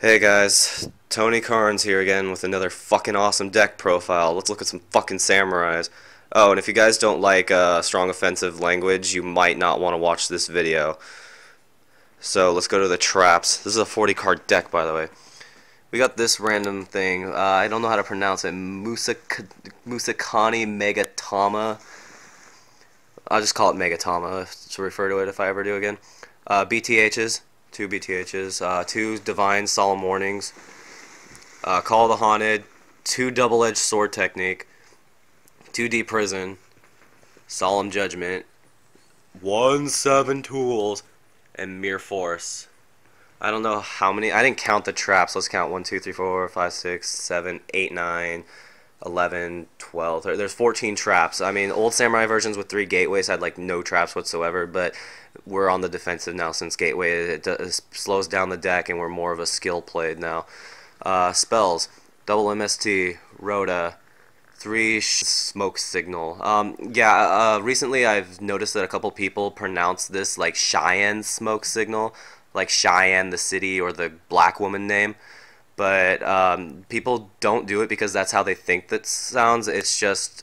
Hey guys, Tony Carnes here again with another fucking awesome deck profile. Let's look at some fucking samurais. Oh, and if you guys don't like strong offensive language, you might not want to watch this video. So let's go to the traps. This is a 40 card deck, by the way. We got this random thing. I don't know how to pronounce it. Musakani Megatama. I'll just call it Megatama to refer to it if I ever do again. BTHs. Two BTHs, two Divine Solemn Warnings, Call of the Haunted, two Double-Edged Sword Technique, two Deep Prison, Solemn Judgment, 1-7 Tools, and Mere Force. I don't know how many. I didn't count the traps. Let's count 1, 2, 3, 4, 5, 6, 7, 8, 9, 11, 12. There's 14 traps. I mean, old samurai versions with 3 gateways had like no traps whatsoever, but we're on the defensive now since gateway it slows down the deck and we're more of a skill played now. Spells, double MST, Rhoda, 3 smoke signal. Recently I've noticed that a couple people pronounce this like Cheyenne smoke signal, like Cheyenne the city or the black woman name. But people don't do it because that's how they think that sounds. It's just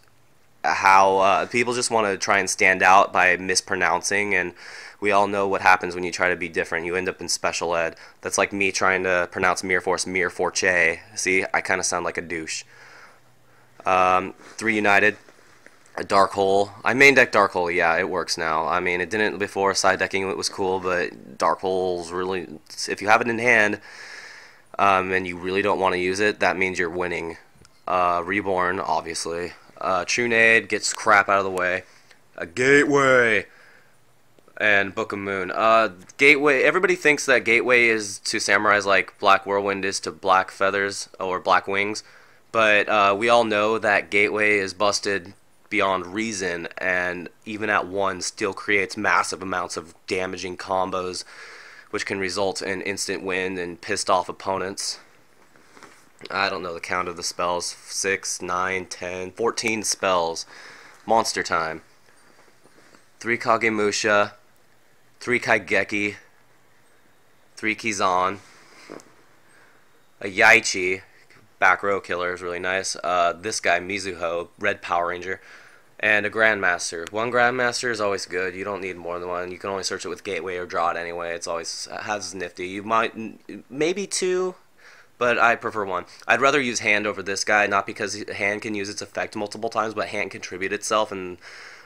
how people just want to try and stand out by mispronouncing, and we all know what happens when you try to be different. You end up in special ed. That's like me trying to pronounce Mere Force, Mere Forche. See, I kind of sound like a douche. 3 United, a Dark Hole. I main deck Dark Hole, yeah, it works now. I mean, it didn't before. Side decking it was cool, but Dark Hole's really, if you have it in hand, and you really don't want to use it, that means you're winning. Reborn, obviously. True Nade gets crap out of the way. A Gateway and Book of Moon. Gateway. Everybody thinks that Gateway is to samurais like Black Whirlwind is to Black Feathers or Black Wings, but we all know that Gateway is busted beyond reason, and even at 1 still creates massive amounts of damaging combos, which can result in instant win and pissed off opponents. I don't know the count of the spells. 6, 9, 10, 14 spells. Monster time. 3 Kagemusha, 3 Kaigeki, 3 Kizan, a Yaichi, back row killer is really nice. This guy, Mizuho, Red Power Ranger, and a Grandmaster. 1 Grandmaster is always good. You don't need more than 1. You can only search it with Gateway or draw it anyway. It's always has nifty. You might maybe 2, but I prefer 1. I'd rather use hand over this guy, not because hand can use its effect multiple times, but hand can contribute itself, and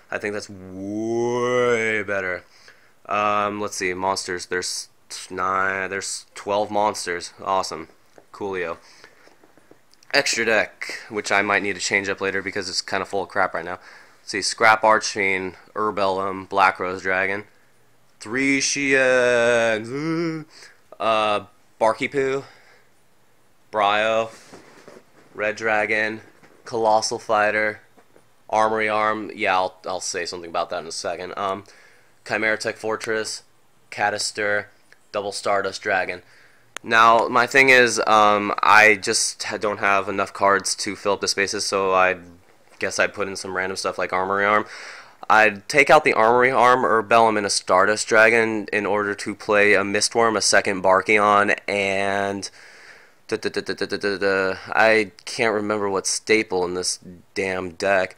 I think that's way better. Let's see, monsters. There's 9. There's 12 monsters. Awesome, coolio. Extra deck, which I might need to change up later because it's kind of full of crap right now. Let's see, Scrap Archfiend, Urbellum, Black Rose Dragon, 3 Shiens, Barkypoo, Bryo, Red Dragon, Colossal Fighter, Armory Arm. Yeah, I'll say something about that in a second. Chimera Tech Fortress, Cataster, Double Stardust Dragon. Now, my thing is, I just don't have enough cards to fill up the spaces, so I guess I'd put in some random stuff like Armory Arm. I'd take out the Armory Arm or Bellum and a Stardust Dragon in order to play a Mistworm, a second Barkion, and I can't remember what staple in this damn deck.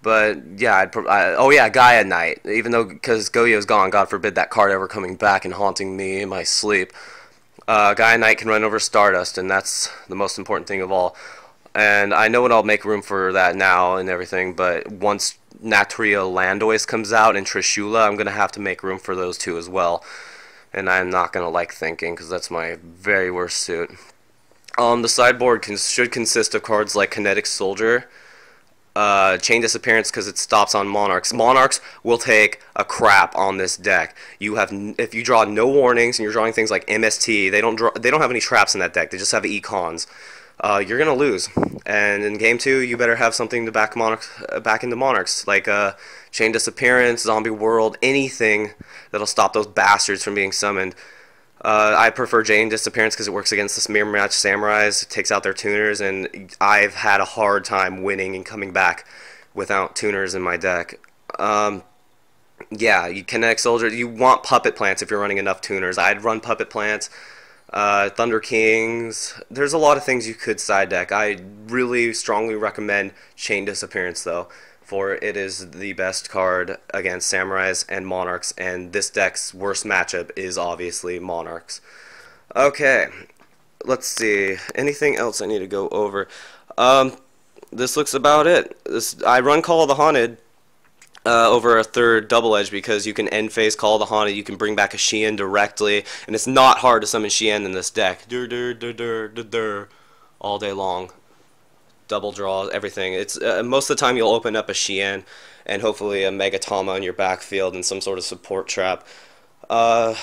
But yeah, oh yeah, Gaia Knight. Even though, because Goyo's gone, God forbid that card ever coming back and haunting me in my sleep. Gaia Knight can run over Stardust, and that's the most important thing of all. And I know I'll make room for that now and everything, but once Natria Landois comes out and Trishula, I'm going to have to make room for those 2 as well. And I'm not going to like thinking, because that's my very worst suit. The sideboard should consist of cards like Kinetic Soldier, Chain Disappearance because it stops on Monarchs. Monarchs will take a crap on this deck. If you draw no warnings and you're drawing things like MST, they don't have any traps in that deck. They just have econs. You're gonna lose. And in game 2, you better have something to back into Monarchs, like Chain Disappearance, Zombie World, anything that'll stop those bastards from being summoned. I prefer Chain Disappearance because it works against the Mirror Match Samurais, it takes out their tuners, and I've had a hard time winning and coming back without tuners in my deck. Yeah, you Kinetic Soldier, you want Puppet Plants if you're running enough tuners. I'd run Puppet Plants. Thunder Kings. There's a lot of things you could side deck. I really strongly recommend Chain Disappearance though, for it is the best card against Samurais and Monarchs, and this deck's worst matchup is obviously Monarchs. Okay, let's see. Anything else I need to go over? This looks about it. I run Call of the Haunted over a third double edge because you can end phase Call of the Haunted, you can bring back a Xian directly, and it's not hard to summon Xian in this deck. All day long. Double draws, everything. It's most of the time you'll open up a Xian and hopefully a Megatama in your backfield and some sort of support trap. I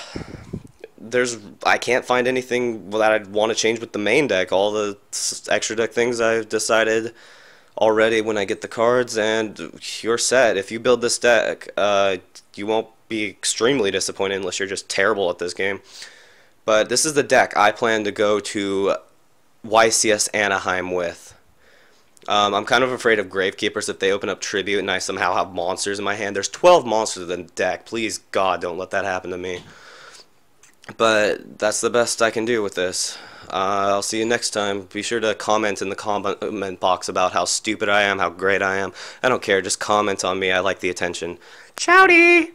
can't find anything that I'd want to change with the main deck. All the extra deck things I've decided already when I get the cards, and you're set. If you build this deck, you won't be extremely disappointed unless you're just terrible at this game. But this is the deck I plan to go to YCS Anaheim with. I'm kind of afraid of Gravekeepers if they open up Tribute and I somehow have monsters in my hand. There's 12 monsters in the deck. Please, God, don't let that happen to me. But that's the best I can do with this. I'll see you next time. Be sure to comment in the comment box about how stupid I am, how great I am. I don't care, just comment on me. I like the attention. Chowdy!